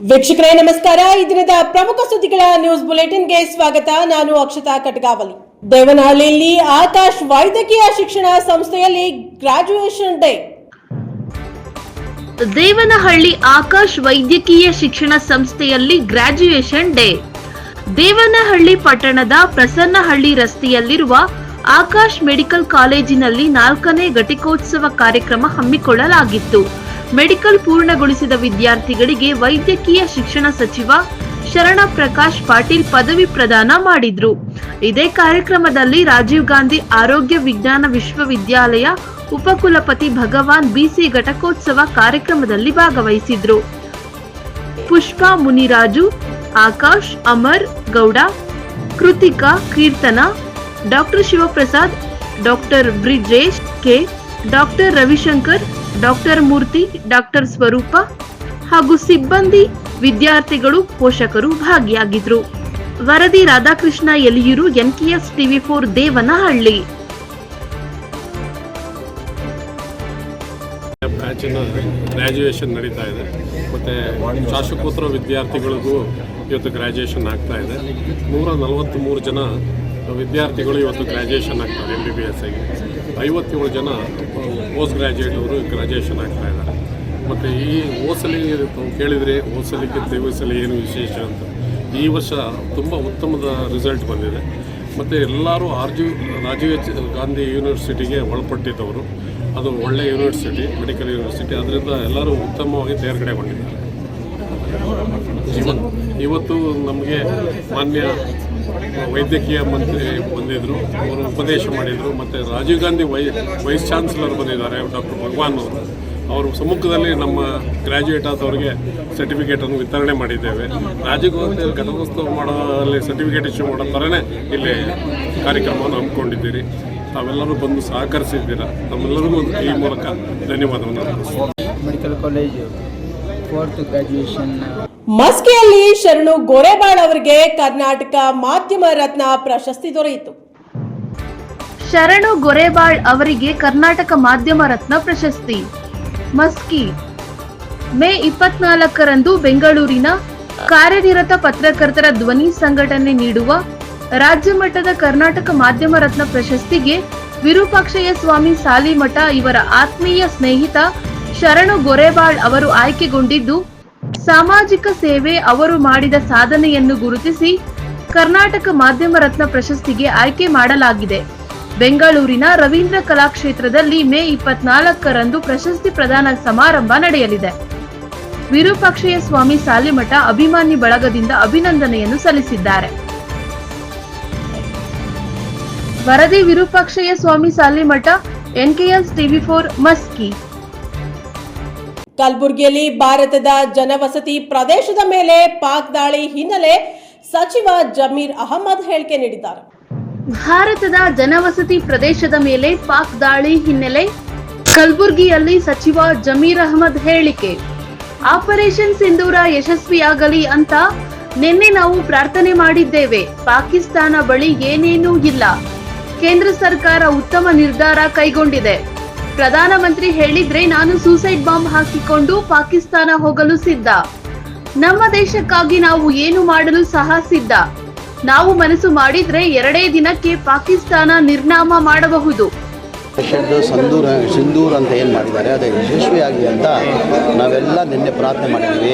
ವೀಕ್ಷಕರೇ ನಮಸ್ಕಾರ. ಈ ದಿನದ ಪ್ರಮುಖ ಸುದ್ದಿಗಳ ನ್ಯೂಸ್ ಬುಲೆಟಿನ್ಗೆ ಸ್ವಾಗತ. ನಾನು ಅಕ್ಷತಾ ಕಟಗಾವಲಿ. ದೇವನಹಳ್ಳಿಯಲ್ಲಿ ಆಕಾಶ್ ವೈದ್ಯಕೀಯ ಶಿಕ್ಷಣ ಸಂಸ್ಥೆಯಲ್ಲಿ ಗ್ರಾಜ್ಯುಯೇಷನ್ ಡೇ. ದೇವನಹಳ್ಳಿ ಆಕಾಶ್ ವೈದ್ಯಕೀಯ ಶಿಕ್ಷಣ ಸಂಸ್ಥೆಯಲ್ಲಿ ಗ್ರಾಜ್ಯುಯೇಷನ್ ಡೇ. ದೇವನಹಳ್ಳಿ ಪಟ್ಟಣದ ಪ್ರಸನ್ನಹಳ್ಳಿ ರಸ್ತೆಯಲ್ಲಿರುವ ಆಕಾಶ್ ಮೆಡಿಕಲ್ ಕಾಲೇಜಿನಲ್ಲಿ 4ನೇ ಘಟಿಕೋತ್ಸವ ಕಾರ್ಯಕ್ರಮ ಹಮ್ಮಿಕೊಳ್ಳಲಾಗಿತ್ತು. ಮೆಡಿಕಲ್ ಪೂರ್ಣಗೊಳಿಸಿದ ವಿದ್ಯಾರ್ಥಿಗಳಿಗೆ ವೈದ್ಯಕೀಯ ಶಿಕ್ಷಣ ಸಚಿವ ಶರಣ ಪ್ರಕಾಶ್ ಪಾಟೀಲ್ ಪದವಿ ಪ್ರದಾನ ಮಾಡಿದ್ರು. ಇದೇ ಕಾರ್ಯಕ್ರಮದಲ್ಲಿ ರಾಜೀವ್ ಗಾಂಧಿ ಆರೋಗ್ಯ ವಿಜ್ಞಾನ ವಿಶ್ವವಿದ್ಯಾಲಯ ಉಪಕುಲಪತಿ ಭಗವಾನ್ ಬಿಸಿ ಘಟಕೋತ್ಸವ ಕಾರ್ಯಕ್ರಮದಲ್ಲಿ ಭಾಗವಹಿಸಿದ್ರು. Pushpa Muniraju, Akash, Amar Gowda, Krithika, Keerthana, doctor Shivaprasad, doctor Brijesh K, doctor Ravishankar, doctor Murthy, doctor Swaroopa ಹಾಗೂ ಸಿಬ್ಬಂದಿ, ವಿದ್ಯಾರ್ಥಿಗಳು, ಪೋಷಕರು ಭಾಗಿಯಾಗಿದ್ರು. ವರದಿ ರಾಧಾಕೃಷ್ಣ ಯಲಿಯೂರು, NKS TV4 ದೇವನಹಳ್ಳಿ. ಬ್ಯಾಚಿನ ಗ್ರ್ಯಾಜುಯೇಷನ್ ನಡೀತಾ ಇದೆ. ಮತ್ತು ಶಾಸಕೋತ್ತರ ವಿದ್ಯಾರ್ಥಿಗಳಿಗೂ ಇವತ್ತು ಗ್ರ್ಯಾಜುಯೇಷನ್ ಆಗ್ತಾ ಇದೆ. 143 ಜನ ವಿದ್ಯಾರ್ಥಿಗಳು ಇವತ್ತು ಗ್ರ್ಯಾಜುಯೇಷನ್ ಆಗ್ತಾರೆ. MBBS ಆಗಿ 57 ಜನ ಪೋಸ್ಟ್ ಗ್ರ್ಯಾಜುಯೇಟ್ ಅವರು ಗ್ರ್ಯಾಜುಯೇಷನ್ ಆಗ್ತಾ ಇದ್ದಾರೆ. ಮತ್ತು ಈ ಹೋಸಲಿ ಕೇಳಿದರೆ ಹೋಸಲಿಗಿಂತ ಈ ಸಲ ಏನು ವಿಶೇಷ ಅಂತ, ಈ ವರ್ಷ ತುಂಬ ಉತ್ತಮದ ರಿಸಲ್ಟ್ ಬಂದಿದೆ. ಮತ್ತು ಎಲ್ಲರೂ ರಾಜೀವ್ ಗಾಂಧಿ ಯೂನಿವರ್ಸಿಟಿಗೆ ಒಳಪಟ್ಟಿದ್ದವರು. ಅದು ಒಳ್ಳೆಯ ಯೂನಿವರ್ಸಿಟಿ, ಮೆಡಿಕಲ್ ಯೂನಿವರ್ಸಿಟಿ. ಅದರಿಂದ ಎಲ್ಲರೂ ಉತ್ತಮವಾಗಿ ತೇರ್ಗಡೆಗೊಂಡಿದ್ದಾರೆ. ಇವತ್ತು ನಮಗೆ ಮಾನ್ಯ ವೈದ್ಯಕೀಯ ಮಂತ್ರಿ ಬಂದಿದ್ದರು, ಅವರು ಉಪದೇಶ ಮಾಡಿದರು. ಮತ್ತು ರಾಜೀವ್ ಗಾಂಧಿ ವೈಸ್ ಚಾನ್ಸಲರ್ ಬಂದಿದ್ದಾರೆ, ಡಾಕ್ಟರ್ ಭಗವಾನ್ ಅವರು. ಅವ್ರ ಸಮ್ಮುಖದಲ್ಲಿ ನಮ್ಮ ಗ್ರ್ಯಾಜುಯೇಟ್ ಆದವರಿಗೆ ಸರ್ಟಿಫಿಕೇಟನ್ನು ವಿತರಣೆ ಮಾಡಿದ್ದೇವೆ. ರಾಜೀವ್ ಗಾಂಧಿ ಘಟಕೋತ್ಸವ ಮಾಡೋಲ್ಲಿ ಸರ್ಟಿಫಿಕೇಟ್ ಇಶ್ಯೂ ಮಾಡೋ ಥರನೇ ಇಲ್ಲಿ ಕಾರ್ಯಕ್ರಮವನ್ನು ಹಮ್ಮಿಕೊಂಡಿದ್ದೀರಿ. ತಾವೆಲ್ಲರೂ ಬಂದು ಸಹಕರಿಸಿದ್ದೀರಾ. ನಮ್ಮೆಲ್ಲರಿಗೂ ಈ ಮೂಲಕ ಧನ್ಯವಾದವನ್ನು ಅರ್ಪಿಸ್ತೀನಿ. Medical college 4th graduation. ಮಸ್ಕಿಯಲ್ಲಿ ಶರಣು ಗೊರೆಬಾಳ್ ಅವರಿಗೆ ಕರ್ನಾಟಕ ಮಾಧ್ಯಮ ರತ್ನ ಪ್ರಶಸ್ತಿ ದೊರೆಯಿತು. ಶರಣು ಗೊರೆಬಾಳ್ ಅವರಿಗೆ ಕರ್ನಾಟಕ ಮಾಧ್ಯಮ ರತ್ನ ಪ್ರಶಸ್ತಿ. ಮಸ್ಕಿ, ಮೇ 24ರಂದು ಬೆಂಗಳೂರಿನ ಕಾರ್ಯನಿರತ ಪತ್ರಕರ್ತರ ಧ್ವನಿ ಸಂಘಟನೆ ನೀಡುವ ರಾಜ್ಯ ಮಟ್ಟದ ಕರ್ನಾಟಕ ಮಾಧ್ಯಮ ರತ್ನ ಪ್ರಶಸ್ತಿಗೆ ವಿರೂಪಾಕ್ಷಯ್ಯ ಸ್ವಾಮಿ ಸಾಲಿಮಠ ಇವರ ಆತ್ಮೀಯ ಸ್ನೇಹಿತ ಶರಣು ಗೊರೆಬಾಳ್ ಅವರು ಆಯ್ಕೆಗೊಂಡಿದ್ದು, ಸಾಮಾಜಿಕ ಸೇವೆ ಅವರು ಮಾಡಿದ ಸಾಧನೆಯನ್ನು ಗುರುತಿಸಿ ಕರ್ನಾಟಕ ಮಾಧ್ಯಮ ರತ್ನ ಪ್ರಶಸ್ತಿಗೆ ಆಯ್ಕೆ ಮಾಡಲಾಗಿದೆ. ಬೆಂಗಳೂರಿನ ರವೀಂದ್ರ ಕಲಾಕ್ಷೇತ್ರದಲ್ಲಿ ಮೇ 24ರಂದು ಪ್ರಶಸ್ತಿ ಪ್ರದಾನ ಸಮಾರಂಭ ನಡೆಯಲಿದೆ. ವಿರೂಪಾಕ್ಷಯ್ಯ ಸ್ವಾಮಿ ಸಾಲಿಮಠ ಅಭಿಮಾನಿ ಬಳಗದಿಂದ ಅಭಿನಂದನೆಯನ್ನು ಸಲ್ಲಿಸಿದ್ದಾರೆ. ವರದಿ ವಿರೂಪಾಕ್ಷಯ್ಯ ಸ್ವಾಮಿ ಸಾಲಿಮಠ, NKS TV4 ಮಸ್ಕಿ. ಕಲಬುರಗಿಯಲ್ಲಿ ಭಾರತದ ಜನವಸತಿ ಪ್ರದೇಶದ ಮೇಲೆ ಪಾಕ್ ದಾಳಿ ಹಿನ್ನೆಲೆ ಸಚಿವ ಜಮೀರ್ ಅಹಮದ್ ಹೇಳಿಕೆ ನೀಡಿದ್ದಾರೆ. ಭಾರತದ ಜನವಸತಿ ಪ್ರದೇಶದ ಮೇಲೆ ಪಾಕ್ ದಾಳಿ ಹಿನ್ನೆಲೆ ಕಲಬುರಗಿಯಲ್ಲಿ ಸಚಿವ ಜಮೀರ್ ಅಹಮದ್ ಹೇಳಿಕೆ. ಆಪರೇಷನ್ ಸಿಂಧೂರ ಯಶಸ್ವಿಯಾಗಲಿ ಅಂತ ನಿನ್ನೆ ನಾವು ಪ್ರಾರ್ಥನೆ ಮಾಡಿದ್ದೇವೆ. ಪಾಕಿಸ್ತಾನ ಬಳಿ ಏನೇನೂ ಇಲ್ಲ. ಕೇಂದ್ರ ಸರ್ಕಾರ ಉತ್ತಮ ನಿರ್ಧಾರ ಕೈಗೊಂಡಿದೆ. ಪ್ರಧಾನಮಂತ್ರಿ ಹೇಳಿದ್ರೆ ನಾನು ಸೂಸೈಡ್ ಬಾಂಬ್ ಹಾಕಿಕೊಂಡು ಪಾಕಿಸ್ತಾನ ಹೋಗಲು ಸಿದ್ಧ. ನಮ್ಮ ದೇಶಕ್ಕಾಗಿ ನಾವು ಏನು ಮಾಡಲು ಸಹ ಸಿದ್ಧ. ನಾವು ಮನಸ್ಸು ಮಾಡಿದ್ರೆ 2 ದಿನಕ್ಕೆ ಪಾಕಿಸ್ತಾನ ನಿರ್ನಾಮ ಮಾಡಬಹುದು. ಸಿಂಧೂರ್ ಅಂತ ಏನು ಮಾಡಿದ್ದಾರೆ ಅದು ಯಶಸ್ವಿಯಾಗಲಿ ಅಂತ ನಾವೆಲ್ಲ ನಿನ್ನೆ ಪ್ರಾರ್ಥನೆ ಮಾಡಿದ್ದೀವಿ.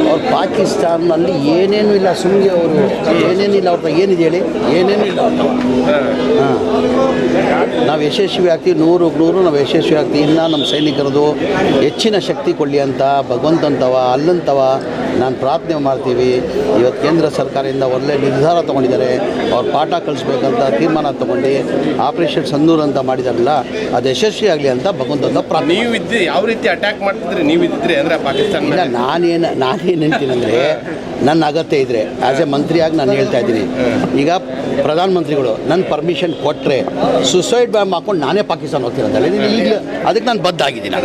ಅವ್ರು ಪಾಕಿಸ್ತಾನಲ್ಲಿ ಏನೇನೂ ಇಲ್ಲ, ಸುಮ್ಮನೆ ಅವರು ಏನೇನಿಲ್ಲ, ಅವ್ರ ಏನಿದೆ ಹೇಳಿ, ಏನೇನೂ ಇಲ್ಲ. ನಾವು ಯಶಸ್ವಿ ಆಗ್ತೀವಿ, 100 ನಾವು ಯಶಸ್ವಿ ಆಗ್ತೀವಿ. ಇನ್ನು ನಮ್ಮ ಸೈನಿಕರದು ಹೆಚ್ಚಿನ ಶಕ್ತಿ ಕೊಡಲಿ ಅಂತ ಭಗವಂತಂತವ ಅಲ್ಲಂತವ ನಾನು ಪ್ರಾರ್ಥನೆ ಮಾಡ್ತೀವಿ. ಇವತ್ತು ಕೇಂದ್ರ ಸರ್ಕಾರದಿಂದ ಒಳ್ಳೆಯ ನಿರ್ಧಾರ ತೊಗೊಂಡಿದ್ದಾರೆ. ಅವ್ರು ಪಾಠ ಕಲಿಸ್ಬೇಕಂತ ತೀರ್ಮಾನ ತೊಗೊಂಡು ಆಪರೇಷನ್ ಸಿಂಧೂರ್ ಅಂತ ಮಾಡಿದಾರಲ್ಲ, ಅದು ಯಶಸ್ವಿ ಆಗಲಿ ಅಂತ ಭಗವಂತನ ಪ್ರಾರ್ಥನೆ. ನೀವು ಇದ್ದರೆ ಯಾವ ರೀತಿ ಅಟ್ಯಾಕ್ ಮಾಡ್ತಿದ್ರಿ? ನೀವು ಇದ್ದಿದ್ರೆ ಅಂದರೆ ಪಾಕಿಸ್ತಾನ ಇಲ್ಲ, ನಾನೇನು ಹೇಳ್ತೀನಂದರೆ, ನನ್ನ ಅಗತ್ಯ ಇದ್ದರೆ ಆ್ಯಸ್ ಎ ಮಂತ್ರಿಯಾಗಿ ನಾನು ಹೇಳ್ತಾ ಇದ್ದೀನಿ. ಈಗ ಪ್ರಧಾನಮಂತ್ರಿಗಳು ನನ್ನ ಪರ್ಮಿಷನ್ ಕೊಟ್ಟರೆ ಸುಸೈಡ್ ಬಾಂಬ್ ಹಾಕ್ಕೊಂಡು ನಾನೇ ಪಾಕಿಸ್ತಾನ ಹೋಗ್ತೀನಂತಲ್ಲ, ಈಗಲೂ ಅದಕ್ಕೆ ನಾನು ಬದ್ಧ ಆಗಿದ್ದೀನಿ.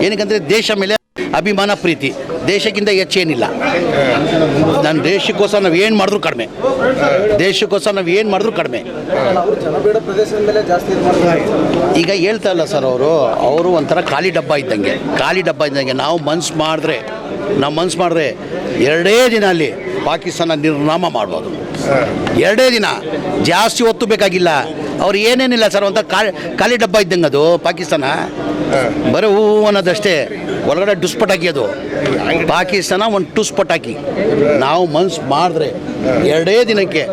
ಏನಕ್ಕಂದರೆ ದೇಶ ಮೇಲೆ ಅಭಿಮಾನ, ಪ್ರೀತಿ. ದೇಶಕ್ಕಿಂತ ಹೆಚ್ಚೇನಿಲ್ಲ. ನನ್ನ ದೇಶಕ್ಕೋಸ್ಕರ ನಾವು ಏನು ಮಾಡಿದ್ರು ಕಡಿಮೆ. ಈಗ ಹೇಳ್ತಾ ಇಲ್ಲ ಸರ್, ಅವರು ಒಂಥರ ಖಾಲಿ ಡಬ್ಬ ಇದ್ದಂಗೆ. ನಾವು ಮನ್ಸು ಮಾಡಿದ್ರೆ 2 ದಿನ ಅಲ್ಲಿ ಪಾಕಿಸ್ತಾನ ನಿರ್ನಾಮ ಮಾಡ್ಬೋದು. 2 ದಿನ, ಜಾಸ್ತಿ ಹೊತ್ತು ಬೇಕಾಗಿಲ್ಲ. ಅವ್ರು ಏನೇನಿಲ್ಲ ಸರ್, ಅಂತ ಖಾಲಿ ಡಬ್ಬ ಇದ್ದಂಗೆ ಅದು ಪಾಕಿಸ್ತಾನ. ಬರೀ ಹೂ ಅನ್ನೋದಷ್ಟೇ, ಒಳಗಡೆ ಡುಸ್ಪಟಾಕಿ ಅದು ಪಾಕಿಸ್ತಾನ. ಒಂದು ಟುಸ್ಪಟಾಕಿ ನಾವು ಮನ್ಸು ಮಾಡಿದ್ರೆ 2 ದಿನಕ್ಕೆ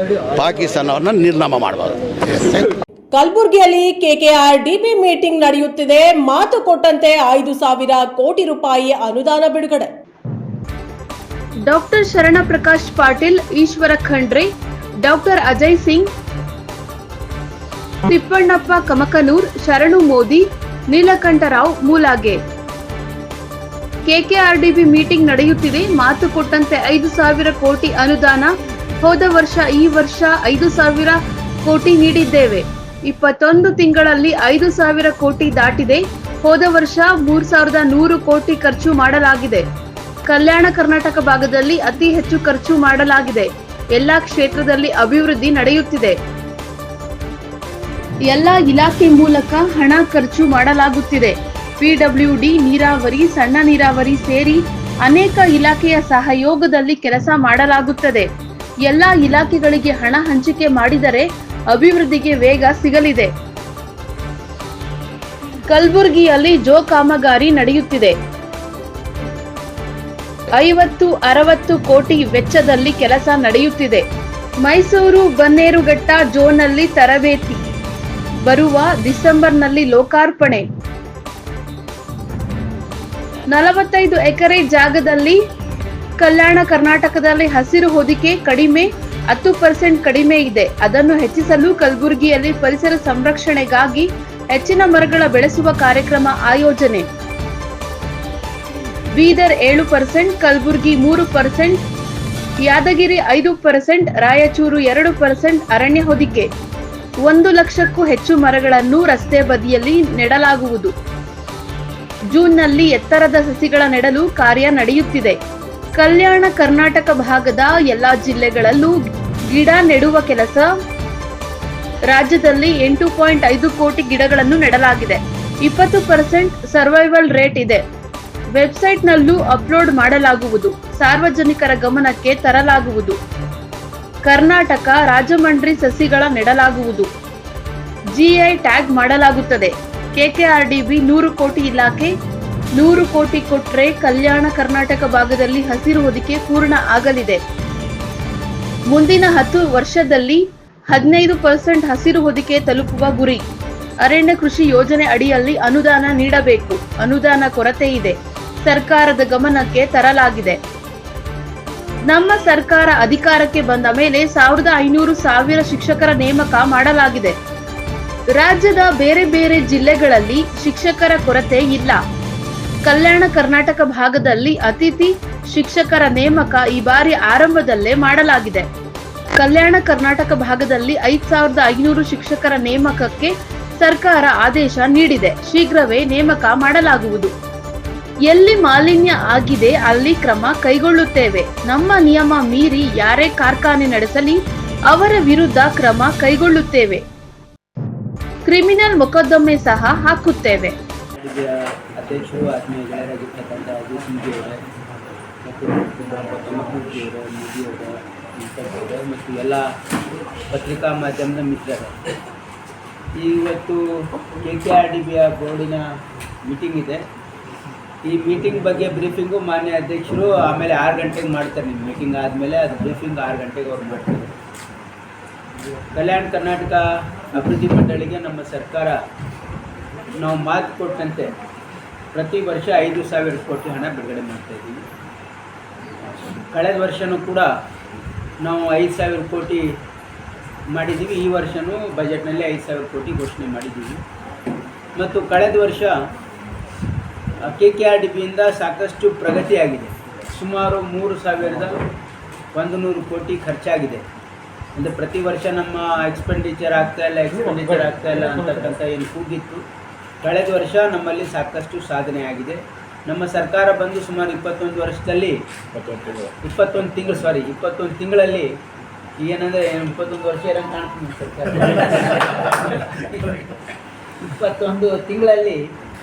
ಪಾಕಿಸ್ತಾನ ಅವ್ರನ್ನ ನಿರ್ನಾಮ ಮಾಡ್ಬೋದು. ಕಲಬುರಗಿಯಲ್ಲಿ KKRDB ಮೀಟಿಂಗ್ ನಡೆಯುತ್ತಿದೆ. ಮಾತು ಕೊಟ್ಟಂತೆ 5,000 ಕೋಟಿ ರೂಪಾಯಿ ಅನುದಾನ ಬಿಡುಗಡೆ. ಡಾಕ್ಟರ್ ಶರಣ ಪ್ರಕಾಶ್ ಪಾಟೀಲ್, ಈಶ್ವರ ಖಂಡ್ರೆ, ಡಾಕ್ಟರ್ ಅಜಯ್ ಸಿಂಗ್, ತಿಪ್ಪಣ್ಣಪ್ಪ ಕಮಕನೂರ್, ಶರಣು ಮೋದಿ, ನೀಲಕಂಠರಾವ್ ಮೂಲಾಗೆ. KKRDB ಮೀಟಿಂಗ್ ನಡೆಯುತ್ತಿದೆ. ಮಾತು ಕೊಟ್ಟಂತೆ 5,000 ಕೋಟಿ ಅನುದಾನ. ಹೋದ ವರ್ಷ ಈ ವರ್ಷ 5,000 ಕೋಟಿ ನೀಡಿದ್ದೇವೆ. 21 ತಿಂಗಳಲ್ಲಿ 5,000 ಕೋಟಿ ದಾಟಿದೆ. ಹೋದ ವರ್ಷ 3,100 ಕೋಟಿ ಖರ್ಚು ಮಾಡಲಾಗಿದೆ. ಕಲ್ಯಾಣ ಕರ್ನಾಟಕ ಭಾಗದಲ್ಲಿ ಅತಿ ಹೆಚ್ಚು ಖರ್ಚು ಮಾಡಲಾಗಿದೆ. ಎಲ್ಲಾ ಕ್ಷೇತ್ರದಲ್ಲಿ ಅಭಿವೃದ್ಧಿ ನಡೆಯುತ್ತಿದೆ. ಎಲ್ಲ ಇಲಾಖೆ ಮೂಲಕ ಹಣ ಖರ್ಚು ಮಾಡಲಾಗುತ್ತಿದೆ. PWD, ನೀರಾವರಿ, ಸಣ್ಣ ನೀರಾವರಿ ಸೇರಿ ಅನೇಕ ಇಲಾಖೆಯ ಸಹಯೋಗದಲ್ಲಿ ಕೆಲಸ ಮಾಡಲಾಗುತ್ತದೆ. ಎಲ್ಲ ಇಲಾಖೆಗಳಿಗೆ ಹಣ ಹಂಚಿಕೆ ಮಾಡಿದರೆ ಅಭಿವೃದ್ಧಿಗೆ ವೇಗ ಸಿಗಲಿದೆ. ಕಲಬುರಗಿಯಲ್ಲಿ ಕಾಮಗಾರಿ ನಡೆಯುತ್ತಿದೆ. 50-60 ಕೋಟಿ ವೆಚ್ಚದಲ್ಲಿ ಕೆಲಸ ನಡೆಯುತ್ತಿದೆ. ಮೈಸೂರು ಬನ್ನೇರುಘಟ್ಟ ಝೋನ್ನಲ್ಲಿ ತರಬೇತಿ ಬರುವ ಡಿಸೆಂಬರ್ನಲ್ಲಿ ಲೋಕಾರ್ಪಣೆ. 45 ಎಕರೆ ಜಾಗದಲ್ಲಿ ಕಲ್ಯಾಣ ಕರ್ನಾಟಕದಲ್ಲಿ ಹಸಿರು ಹೊದಿಕೆ ಕಡಿಮೆ, 10% ಕಡಿಮೆ ಇದೆ. ಅದನ್ನು ಹೆಚ್ಚಿಸಲು ಕಲಬುರಗಿಯಲ್ಲಿ ಪರಿಸರ ಸಂರಕ್ಷಣೆಗಾಗಿ ಹೆಚ್ಚಿನ ಮರಗಳ ಬೆಳೆಸುವ ಕಾರ್ಯಕ್ರಮ ಆಯೋಜನೆ. ಬೀದರ್ 7%, ಕಲಬುರಗಿ 3%, ಯಾದಗಿರಿ 5%, ರಾಯಚೂರು 2% ಅರಣ್ಯ ಹೊದಿಕೆ. 1 ಲಕ್ಷಕ್ಕೂ ಹೆಚ್ಚು ಮರಗಳನ್ನು ರಸ್ತೆ ಬದಿಯಲ್ಲಿ ನೆಡಲಾಗುವುದು. ಜೂನ್ನಲ್ಲಿ ಎತ್ತರದ ಸಸಿಗಳ ನೆಡಲು ಕಾರ್ಯ ನಡೆಯುತ್ತಿದೆ. ಕಲ್ಯಾಣ ಕರ್ನಾಟಕ ಭಾಗದ ಎಲ್ಲಾ ಜಿಲ್ಲೆಗಳಲ್ಲೂ ಗಿಡ ನೆಡುವ ಕೆಲಸ. ರಾಜ್ಯದಲ್ಲಿ 8.5 ಕೋಟಿ ಗಿಡಗಳನ್ನು ನೆಡಲಾಗಿದೆ. 20% ಸರ್ವೈವಲ್ ರೇಟ್ ಇದೆ. ವೆಬ್ಸೈಟ್ನಲ್ಲೂ ಅಪ್ಲೋಡ್ ಮಾಡಲಾಗುವುದು. ಸಾರ್ವಜನಿಕರ ಗಮನಕ್ಕೆ ತರಲಾಗುವುದು. ಕರ್ನಾಟಕ ರಾಜಮಂಡ್ರಿ ಸಸಿಗಳ ನೆಡಲಾಗುವುದು. GI ಟ್ಯಾಗ್ ಮಾಡಲಾಗುತ್ತದೆ. KKRDB 100 ಕೋಟಿ ಇಲಾಖೆ 100 ಕೋಟಿ ಕೊಟ್ರೆ ಕಲ್ಯಾಣ ಕರ್ನಾಟಕ ಭಾಗದಲ್ಲಿ ಹಸಿರು ಹೊದಿಕೆ ಪೂರ್ಣ ಆಗಲಿದೆ. ಮುಂದಿನ 10 ವರ್ಷದಲ್ಲಿ 15% ಹಸಿರು ಹೊದಿಕೆ ತಲುಪುವ ಗುರಿ. ಅರಣ್ಯ ಕೃಷಿ ಯೋಜನೆ ಅಡಿಯಲ್ಲಿ ಅನುದಾನ ನೀಡಬೇಕು. ಅನುದಾನ ಕೊರತೆ ಇದೆ. ಸರ್ಕಾರದ ಗಮನಕ್ಕೆ ತರಲಾಗಿದೆ. ನಮ್ಮ ಸರ್ಕಾರ ಅಧಿಕಾರಕ್ಕೆ ಬಂದ ಮೇಲೆ 1,500 ಶಿಕ್ಷಕರ ನೇಮಕ ಮಾಡಲಾಗಿದೆ. ರಾಜ್ಯದ ಬೇರೆ ಬೇರೆ ಜಿಲ್ಲೆಗಳಲ್ಲಿ ಶಿಕ್ಷಕರ ಕೊರತೆ ಇಲ್ಲ. ಕಲ್ಯಾಣ ಕರ್ನಾಟಕ ಭಾಗದಲ್ಲಿ ಅತಿಥಿ ಶಿಕ್ಷಕರ ನೇಮಕ ಈ ಬಾರಿ ಆರಂಭದಲ್ಲೇ ಮಾಡಲಾಗಿದೆ. ಕಲ್ಯಾಣ ಕರ್ನಾಟಕ ಭಾಗದಲ್ಲಿ 5,500 ಶಿಕ್ಷಕರ ನೇಮಕಕ್ಕೆ ಸರ್ಕಾರ ಆದೇಶ ನೀಡಿದೆ. ಶೀಘ್ರವೇ ನೇಮಕ ಮಾಡಲಾಗುವುದು. ಎಲ್ಲಿ ಮಾಲಿನ್ಯ ಆಗಿದೆ ಅಲ್ಲಿ ಕ್ರಮ ಕೈಗೊಳ್ಳುತ್ತೇವೆ. ನಮ್ಮ ನಿಯಮ ಮೀರಿ ಯಾರೇ ಕಾರ್ಖಾನೆ ನಡೆಸಲಿ ಅವರ ವಿರುದ್ಧ ಕ್ರಮ ಕೈಗೊಳ್ಳುತ್ತೇವೆ. ಕ್ರಿಮಿನಲ್ ಮೊಕದ್ದಮೆ ಸಹ ಹಾಕುತ್ತೇವೆ. ಅಧ್ಯಕ್ಷರು ಆತ್ಮೀಯ ಗೆಳೆಯರಾಗಿರ್ತಕ್ಕಂಥ ಅಜಯ್ ಸಿಂಗ್ ಅವರೇ ಮತ್ತು ತುಮಕೂರು ಮೋದಿಯವರ ಇಂಥವರೇ ಮತ್ತು ಎಲ್ಲ ಪತ್ರಿಕಾ ಮಾಧ್ಯಮದ ಮಿತ್ರರು, ಇವತ್ತು KKRDB ಬೋರ್ಡಿನ ಮೀಟಿಂಗ್ ಇದೆ. ಈ ಮೀಟಿಂಗ್ ಬಗ್ಗೆ ಬ್ರೀಫಿಂಗು ಮಾನ್ಯ ಅಧ್ಯಕ್ಷರು ಆಮೇಲೆ 6 ಗಂಟೆಗೆ ಮಾಡ್ತಾರೆ. ನಿಮ್ಮ ಮೀಟಿಂಗ್ ಆದಮೇಲೆ ಅದು ಬ್ರೀಫಿಂಗ್ 6 ಗಂಟೆಗೆ ಅವ್ರು ಮಾಡ್ತಾರೆ. ಕಲ್ಯಾಣ ಕರ್ನಾಟಕ ಅಭಿವೃದ್ಧಿ ಮಂಡಳಿಗೆ ನಮ್ಮ ಸರ್ಕಾರ ನಾವು ಮಾತು ಕೊಟ್ಟಂತೆ ಪ್ರತಿ ವರ್ಷ 5,000 ಕೋಟಿ ಹಣ ಬಿಡುಗಡೆ ಮಾಡ್ತಾಯಿದ್ದೀವಿ. ಕಳೆದ ವರ್ಷವೂ ಕೂಡ ನಾವು 5,000 ಕೋಟಿ ಮಾಡಿದ್ದೀವಿ. ಈ ವರ್ಷವೂ ಬಜೆಟ್ನಲ್ಲಿ 5,000 ಕೋಟಿ ಘೋಷಣೆ ಮಾಡಿದ್ದೀವಿ. ಮತ್ತು ಕಳೆದ ವರ್ಷ KKRDBಯಿಂದ ಸಾಕಷ್ಟು ಪ್ರಗತಿಯಾಗಿದೆ. ಸುಮಾರು 3,100 ಕೋಟಿ ಖರ್ಚಾಗಿದೆ. ಅಂದರೆ ಪ್ರತಿ ವರ್ಷ ನಮ್ಮ ಎಕ್ಸ್ಪೆಂಡಿಚರ್ ಆಗ್ತಾಯಿಲ್ಲ ಅಂತಕ್ಕಂಥ ಏನು ಕೂಗಿತ್ತು, ಕಳೆದ ವರ್ಷ ನಮ್ಮಲ್ಲಿ ಸಾಕಷ್ಟು ಸಾಧನೆ ಆಗಿದೆ. ನಮ್ಮ ಸರ್ಕಾರ ಬಂದು ಸುಮಾರು 21 ವರ್ಷದಲ್ಲಿ 21 ತಿಂಗಳಲ್ಲಿ ಏನಂದರೆ 21 ವರ್ಷ ಇರೋಂಗೆ ಕಾಣ್ತೀನಿ ಸರ್ಕಾರ. 21 ತಿಂಗಳಲ್ಲಿ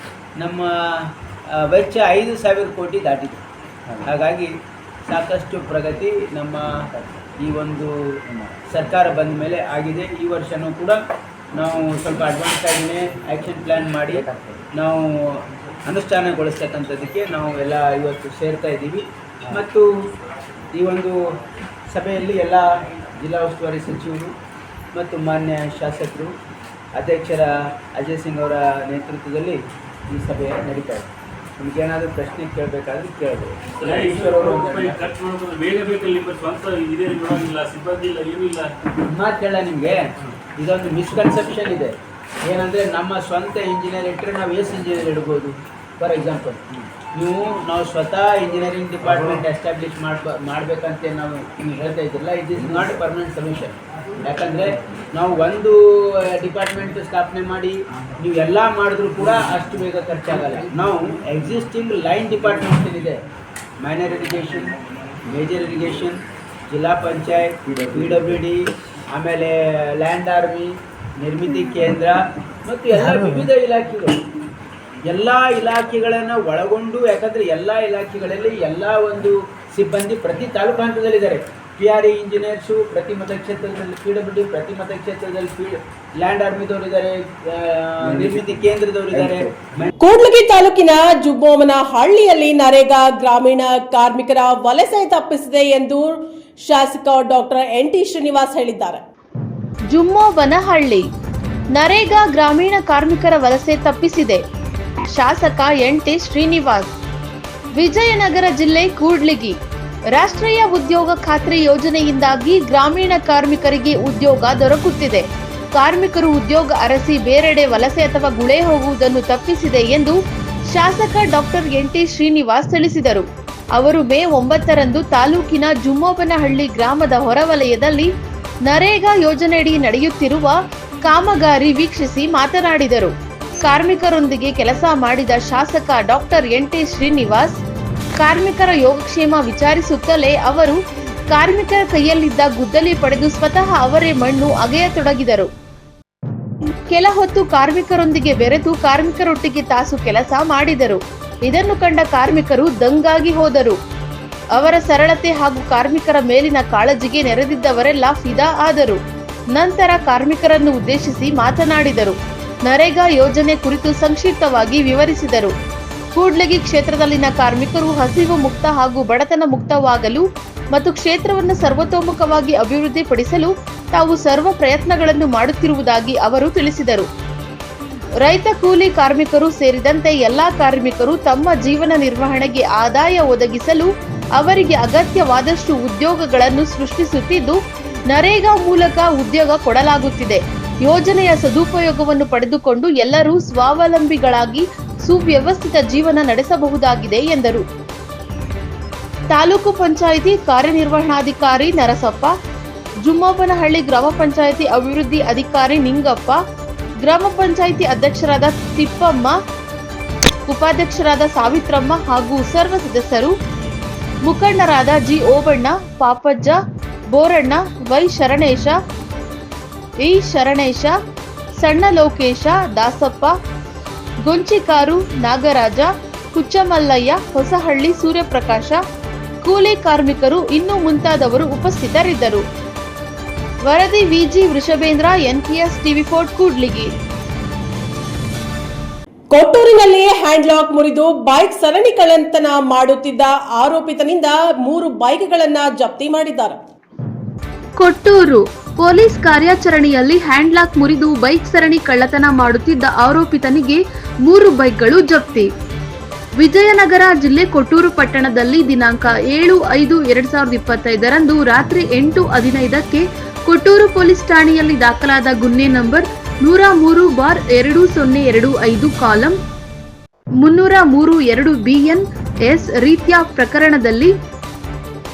ನಮ್ಮ ವೆಚ್ಚ 5,000 ಕೋಟಿ ದಾಟಿದೆ. ಹಾಗಾಗಿ ಸಾಕಷ್ಟು ಪ್ರಗತಿ ನಮ್ಮ ಈ ಒಂದು ಸರ್ಕಾರ ಬಂದ ಮೇಲೆ ಆಗಿದೆ. ಈ ವರ್ಷವೂ ಕೂಡ ನಾವು ಸ್ವಲ್ಪ ಅಡ್ವಾನ್ಸ್ ಆಗಿಯೇ ಆ್ಯಕ್ಷನ್ ಪ್ಲ್ಯಾನ್ ಮಾಡಿ ನಾವು ಅನುಷ್ಠಾನಗೊಳಿಸ್ತಕ್ಕಂಥದ್ದಕ್ಕೆ ನಾವು ಎಲ್ಲ ಇವತ್ತು ಸೇರ್ತಾ ಇದ್ದೀವಿ. ಮತ್ತು ಈ ಒಂದು ಸಭೆಯಲ್ಲಿ ಎಲ್ಲ ಜಿಲ್ಲಾ ಉಸ್ತುವಾರಿ ಸಚಿವರು ಮತ್ತು ಮಾನ್ಯ ಶಾಸಕರು, ಅಧ್ಯಕ್ಷರ ಅಜಯ್ ಸಿಂಗ್ ಅವರ ನೇತೃತ್ವದಲ್ಲಿ ಈ ಸಭೆ ನಡೀತಾ ಇದೆ. ನಿಮಗೇನಾದರೂ ಪ್ರಶ್ನೆ ಕೇಳಬೇಕಾದ್ರೆ ಕೇಳಬಹುದು. ಈಶ್ವರ್ ಅವರು ಮಾತು ಹೇಳ, ನಿಮಗೆ ಇದೊಂದು ಮಿಸ್ಕನ್ಸೆಪ್ಷನ್ ಇದೆ. ಏನಂದರೆ ನಮ್ಮ ಸ್ವಂತ ಇಂಜಿನಿಯರ್ ಇಟ್ಟರೆ ನಾವು ಇಂಜಿನಿಯರ್ ಇಡ್ಬೋದು. ಫಾರ್ ಎಕ್ಸಾಂಪಲ್ ನಾವು ಸ್ವತಃ ಇಂಜಿನಿಯರಿಂಗ್ ಡಿಪಾರ್ಟ್ಮೆಂಟ್ ಎಸ್ಟಾಬ್ಲಿಷ್ ಮಾಡಬೇಕಂತ ನಾವು ಹೇಳ್ತಾ ಇದ್ದಿಲ್ಲ. It is not A permanent solution. ಯಾಕಂದರೆ ನಾವು ಒಂದು ಡಿಪಾರ್ಟ್ಮೆಂಟ್ ಸ್ಥಾಪನೆ ಮಾಡಿ ನೀವು ಎಲ್ಲ ಮಾಡಿದ್ರೂ ಕೂಡ ಅಷ್ಟು ಬೇಗ ಖರ್ಚಾಗಲ್ಲ. ನಾವು ಎಕ್ಸಿಸ್ಟಿಂಗ್ ಲೈನ್ ಡಿಪಾರ್ಟ್ಮೆಂಟ್ ಏನಿದೆ, ಮೈನರ್ ಇರಿಗೇಷನ್, ಮೇಜರ್ ಇರಿಗೇಷನ್, ಜಿಲ್ಲಾ ಪಂಚಾಯತ್, PWD, ಆಮೇಲೆ ಲ್ಯಾಂಡ್ ಆರ್ಮಿ, ನಿರ್ಮಿತಿ ಕೇಂದ್ರ ಮತ್ತು ಎಲ್ಲ ವಿವಿಧ ಇಲಾಖೆಗಳು, ಎಲ್ಲ ಇಲಾಖೆಗಳನ್ನು ಒಳಗೊಂಡು, ಯಾಕಂದರೆ ಎಲ್ಲ ಇಲಾಖೆಗಳಲ್ಲಿ ಎಲ್ಲ ಒಂದು ಸಿಬ್ಬಂದಿ ಪ್ರತಿ ತಾಲೂಕು ಹಂತದಲ್ಲಿದ್ದಾರೆ. PRE ಇಂಜಿನಿಯರ್ಸು ಪ್ರತಿ ಮತಕ್ಷೇತ್ರದಲ್ಲಿ, PWD ಪ್ರತಿ ಮತಕ್ಷೇತ್ರದಲ್ಲಿ, ಲ್ಯಾಂಡ್ ಆರ್ಮಿದವರಿದ್ದಾರೆ, ನಿರ್ಮಿತಿ ಕೇಂದ್ರದವರಿದ್ದಾರೆ. ಕೂಡ್ಲಿಗಿ ತಾಲೂಕಿನ ಜುಮ್ಮೋಮನಹಳ್ಳಿಯಲ್ಲಿ ನರೇಗಾ ಗ್ರಾಮೀಣ ಕಾರ್ಮಿಕರ ವಲಸೆ ತಪ್ಪಿಸಿದೆ ಎಂದು ಶಾಸಕ ಡಾಕ್ಟರ್ NT ಶ್ರೀನಿವಾಸ್ ಹೇಳಿದ್ದಾರೆ. ಜುಮ್ಮೋಮನಹಳ್ಳಿ ನರೇಗಾ ಗ್ರಾಮೀಣ ಕಾರ್ಮಿಕರ ವಲಸೆ ತಪ್ಪಿಸಿದೆ. ಶಾಸಕ NT ಶ್ರೀನಿವಾಸ್. ವಿಜಯನಗರ ಜಿಲ್ಲೆ ಕೂಡ್ಲಿಗಿ ರಾಷ್ಟ್ರೀಯ ಉದ್ಯೋಗ ಖಾತ್ರಿ ಯೋಜನೆಯಿಂದಾಗಿ ಗ್ರಾಮೀಣ ಕಾರ್ಮಿಕರಿಗೆ ಉದ್ಯೋಗ ದೊರಕುತ್ತಿದೆ. ಕಾರ್ಮಿಕರು ಉದ್ಯೋಗ ಅರಸಿ ಬೇರೆಡೆ ವಲಸೆ ಅಥವಾ ಗುಳೆ ಹೋಗುವುದನ್ನು ತಪ್ಪಿಸಿದೆ ಎಂದು ಶಾಸಕ ಡಾಕ್ಟರ್ NT ಶ್ರೀನಿವಾಸ್ ತಿಳಿಸಿದರು. ಅವರು ಮೇ 9ರಂದು ತಾಲೂಕಿನ ಜುಮ್ಮೋಮನಹಳ್ಳಿ ಗ್ರಾಮದ ಹೊರವಲಯದಲ್ಲಿ ನರೇಗಾ ಯೋಜನೆಯಡಿ ನಡೆಯುತ್ತಿರುವ ಕಾಮಗಾರಿ ವೀಕ್ಷಿಸಿ ಮಾತನಾಡಿದರು. ಕಾರ್ಮಿಕರೊಂದಿಗೆ ಕೆಲಸ ಮಾಡಿದ ಶಾಸಕ ಡಾಕ್ಟರ್ NT ಶ್ರೀನಿವಾಸ್ ಕಾರ್ಮಿಕರ ಯೋಗಕ್ಷೇಮ ವಿಚಾರಿಸುತ್ತಲೇ ಅವರು ಕಾರ್ಮಿಕರ ಕೈಯಲ್ಲಿದ್ದ ಗುದ್ದಲಿ ಪಡೆದು ಸ್ವತಃ ಅವರೇ ಮಣ್ಣು ಅಗೆಯತೊಡಗಿದರು. ಕೆಲ ಹೊತ್ತು ಕಾರ್ಮಿಕರೊಂದಿಗೆ ಬೆರೆತು ಕಾರ್ಮಿಕರೊಟ್ಟಿಗೆ ತಾಸು ಕೆಲಸ ಮಾಡಿದರು. ಇದನ್ನು ಕಂಡ ಕಾರ್ಮಿಕರು ದಂಗಾಗಿ ಹೋದರು. ಅವರ ಸರಳತೆ ಹಾಗೂ ಕಾರ್ಮಿಕರ ಮೇಲಿನ ಕಾಳಜಿಗೆ ನೆರೆದಿದ್ದವರೆಲ್ಲ ಫಿದಾ ಆದರು. ನಂತರ ಕಾರ್ಮಿಕರನ್ನು ಉದ್ದೇಶಿಸಿ ಮಾತನಾಡಿದರು. ನರೇಗಾ ಯೋಜನೆ ಕುರಿತು ಸಂಕ್ಷಿಪ್ತವಾಗಿ ವಿವರಿಸಿದರು. ಕೂಡ್ಲಿಗಿ ಕ್ಷೇತ್ರದಲ್ಲಿನ ಕಾರ್ಮಿಕರು ಹಸಿವು ಮುಕ್ತ ಹಾಗೂ ಬಡತನ ಮುಕ್ತವಾಗಲು ಮತ್ತು ಕ್ಷೇತ್ರವನ್ನು ಸರ್ವತೋಮುಖವಾಗಿ ಅಭಿವೃದ್ಧಿಪಡಿಸಲು ತಾವು ಸರ್ವ ಪ್ರಯತ್ನಗಳನ್ನು ಮಾಡುತ್ತಿರುವುದಾಗಿ ಅವರು ತಿಳಿಸಿದರು. ರೈತ ಕೂಲಿ ಕಾರ್ಮಿಕರು ಸೇರಿದಂತೆ ಎಲ್ಲಾ ಕಾರ್ಮಿಕರು ತಮ್ಮ ಜೀವನ ನಿರ್ವಹಣೆಗೆ ಆದಾಯ ಒದಗಿಸಲು ಅವರಿಗೆ ಅಗತ್ಯವಾದಷ್ಟು ಉದ್ಯೋಗಗಳನ್ನು ಸೃಷ್ಟಿಸುತ್ತಿದ್ದು, ನರೇಗಾ ಮೂಲಕ ಉದ್ಯೋಗ ಕೊಡಲಾಗುತ್ತಿದೆ. ಯೋಜನೆಯ ಸದುಪಯೋಗವನ್ನು ಪಡೆದುಕೊಂಡು ಎಲ್ಲರೂ ಸ್ವಾವಲಂಬಿಗಳಾಗಿ ಸುವ್ಯವಸ್ಥಿತ ಜೀವನ ನಡೆಸಬಹುದಾಗಿದೆ ಎಂದರು. ತಾಲೂಕು ಪಂಚಾಯಿತಿ ಕಾರ್ಯನಿರ್ವಹಣಾಧಿಕಾರಿ ನರಸಪ್ಪ, ಜುಮ್ಮೋಮನಹಳ್ಳಿ ಗ್ರಾಮ ಪಂಚಾಯಿತಿ ಅಭಿವೃದ್ಧಿ ಅಧಿಕಾರಿ ನಿಂಗಪ್ಪ, ಗ್ರಾಮ ಪಂಚಾಯಿತಿ ಅಧ್ಯಕ್ಷರಾದ ತಿಪ್ಪಮ್ಮ, ಉಪಾಧ್ಯಕ್ಷರಾದ ಸಾವಿತ್ರಮ್ಮ ಹಾಗೂ ಸರ್ವ ಸದಸ್ಯರು, ಮುಖಂಡರಾದ G Obanna, Papajja, Boranna, Y Sharanesha, E Sharanesha, Sanna Lokesha, Dasappa, ಗೊಂಚಿಕಾರು, Nagaraja, ಕುಚ್ಚಮಲ್ಲಯ್ಯ, Hosahalli, ಸೂರ್ಯಪ್ರಕಾಶ, ಕೂಲಿ ಕಾರ್ಮಿಕರು ಇನ್ನೂ ಮುಂತಾದವರು ಉಪಸ್ಥಿತರಿದ್ದರು. ವರದಿ ವಿಜಿ ವೃಷಭೇಂದ್ರ, NPS TV4 ಕೂಡ್ಲಿಗಿ. ಕೊಟ್ಟೂರಿನಲ್ಲಿ ಹ್ಯಾಂಡ್ಲಾಕ್ ಮುರಿದು ಬೈಕ್ ಸರಣಿ ಕಳ್ಳತನ ಮಾಡುತ್ತಿದ್ದ ಆರೋಪಿತನಿಂದ 3 ಬೈಕ್ಗಳನ್ನು ಜಪ್ತಿ ಮಾಡಿದ್ದಾರೆ. ಕೊಟ್ಟೂರು ಪೊಲೀಸ್ ಕಾರ್ಯಾಚರಣೆಯಲ್ಲಿ ಹ್ಯಾಂಡ್ಲಾಕ್ ಮುರಿದು ಬೈಕ್ ಸರಣಿ ಕಳ್ಳತನ ಮಾಡುತ್ತಿದ್ದ ಆರೋಪಿತನಿಗೆ 3 ಬೈಕ್ಗಳು ಜಪ್ತಿ. ವಿಜಯನಗರ ಜಿಲ್ಲೆ ಕೊಟ್ಟೂರು ಪಟ್ಟಣದಲ್ಲಿ ದಿನಾಂಕ 7/5/2025 ರಾತ್ರಿ 8:15ಕ್ಕೆ ಕೊಟ್ಟೂರು ಪೊಲೀಸ್ ಠಾಣೆಯಲ್ಲಿ ದಾಖಲಾದ ಗುನ್ನೆ ನಂಬರ್ 103/2025 ಕಾಲಂ 303 BNS ರೀತ್ಯ ಪ್ರಕರಣದಲ್ಲಿ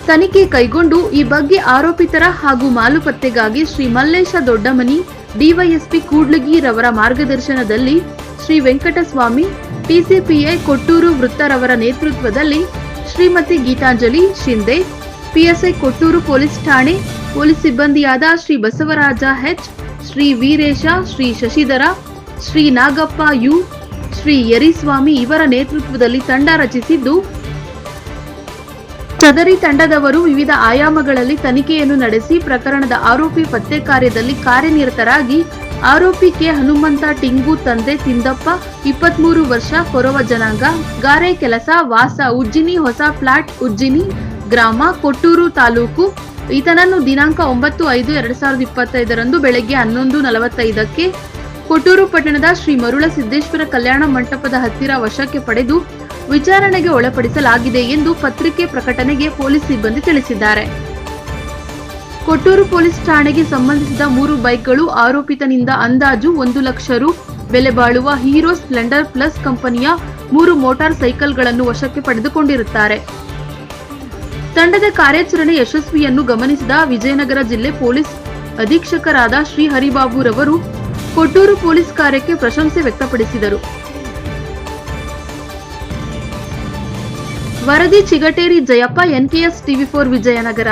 ತನಿಖೆ ಕೈಗೊಂಡು ಈ ಬಗ್ಗೆ ಆರೋಪಿತರ ಹಾಗೂ ಮಾಲುಪತ್ತೆಗಾಗಿ ಶ್ರೀ ಮಲ್ಲೇಶ ದೊಡ್ಡಮನಿ ಡಿವೈಎಸ್ಪಿ ಕೂಡ್ಲಿಗಿ ರವರ ಮಾರ್ಗದರ್ಶನದಲ್ಲಿ ಶ್ರೀ ವೆಂಕಟಸ್ವಾಮಿ TCPI ಕೊಟ್ಟೂರು ವೃತ್ತರವರ ನೇತೃತ್ವದಲ್ಲಿ ಶ್ರೀಮತಿ ಗೀತಾಂಜಲಿ ಶಿಂದೆ PSI ಕೊಟ್ಟೂರು ಪೊಲೀಸ್ ಠಾಣೆ ಪೊಲೀಸ್ ಸಿಬ್ಬಂದಿಯಾದ ಶ್ರೀ ಬಸವರಾಜ H, ಶ್ರೀ ವೀರೇಶ, ಶ್ರೀ ಶಶಿಧರ, ಶ್ರೀ ನಾಗಪ್ಪ U, ಶ್ರೀ ಯರಿಸ್ವಾಮಿ ಇವರ ನೇತೃತ್ವದಲ್ಲಿ ತಂಡ ರಚಿಸಿದ್ದು ಸದರಿ ತಂಡದವರು ವಿವಿಧ ಆಯಾಮಗಳಲ್ಲಿ ತನಿಖೆಯನ್ನು ನಡೆಸಿ ಪ್ರಕರಣದ ಆರೋಪಿ ಪತ್ತೆ ಕಾರ್ಯದಲ್ಲಿ ಕಾರ್ಯನಿರತರಾಗಿ ಆರೋಪಿ ಕೆ ಹನುಮಂತ ಟಿಂಗು ತಂದೆ ತಿಂದಪ್ಪ 23 ವರ್ಷ ಕೊರವ ಜನಾಂಗ ಗಾರೆ ಕೆಲಸ ವಾಸ ಉಜ್ಜಿನಿ ಹೊಸ ಫ್ಲಾಟ್ ಉಜ್ಜಿನಿ ಗ್ರಾಮ ಕೊಟ್ಟೂರು ತಾಲೂಕು ಈತನನ್ನು ದಿನಾಂಕ 9/5/2025 ಬೆಳಗ್ಗೆ 11:45ಕ್ಕೆ ಕೊಟ್ಟೂರು ಪಟ್ಟಣದ ಶ್ರೀ ಮರುಳ ಸಿದ್ದೇಶ್ವರ ಕಲ್ಯಾಣ ಮಂಟಪದ ಹತ್ತಿರ ವಶಕ್ಕೆ ಪಡೆದು ವಿಚಾರಣೆಗೆ ಒಳಪಡಿಸಲಾಗಿದೆ ಎಂದು ಪತ್ರಿಕೆ ಪ್ರಕಟಣೆಗೆ ಪೊಲೀಸ್ ಸಿಬ್ಬಂದಿ ತಿಳಿಸಿದ್ದಾರೆ. ಕೊಟ್ಟೂರು ಪೊಲೀಸ್ ಠಾಣೆಗೆ ಸಂಬಂಧಿಸಿದ 3 ಬೈಕ್ಗಳು ಆರೋಪಿತನಿಂದ ಅಂದಾಜು 1 ಲಕ್ಷ ರು ಬೆಲೆ ಬಾಳುವ ಹೀರೋ ಸ್ಪ್ಲೆಂಡರ್ ಪ್ಲಸ್ ಕಂಪನಿಯ 3 ಮೋಟಾರ್ ಸೈಕಲ್ಗಳನ್ನು ವಶಕ್ಕೆ ಪಡೆದುಕೊಂಡಿರುತ್ತಾರೆ. ತಂಡದ ಕಾರ್ಯಾಚರಣೆ ಯಶಸ್ವಿಯನ್ನು ಗಮನಿಸಿದ ವಿಜಯನಗರ ಜಿಲ್ಲೆ ಪೊಲೀಸ್ ಅಧೀಕ್ಷಕರಾದ ಶ್ರೀ ಹರಿಬಾಬುರವರು ಕೊಟ್ಟೂರು ಪೊಲೀಸ್ ಕಾರ್ಯಕ್ಕೆ ಪ್ರಶಂಸೆ ವ್ಯಕ್ತಪಡಿಸಿದರು. ವರದಿ ಚಿಗಟೇರಿ ಜಯಪ್ಪ, NKS TV4 ವಿಜಯನಗರ.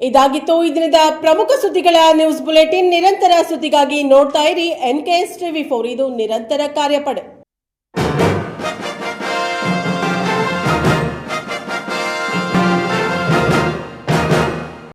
ಇದಾಗಿತ್ತು ಈ ದಿನದ ಪ್ರಮುಖ ಸುದ್ದಿಗಳ ನ್ಯೂಸ್ ಬುಲೆಟಿನ್. ನಿರಂತರ ಸುದ್ದಿಗಾಗಿ ನೋಡ್ತಾ ಇರಿ NKS TV4, ಇದು ನಿರಂತರ ಕಾರ್ಯಪಡೆ.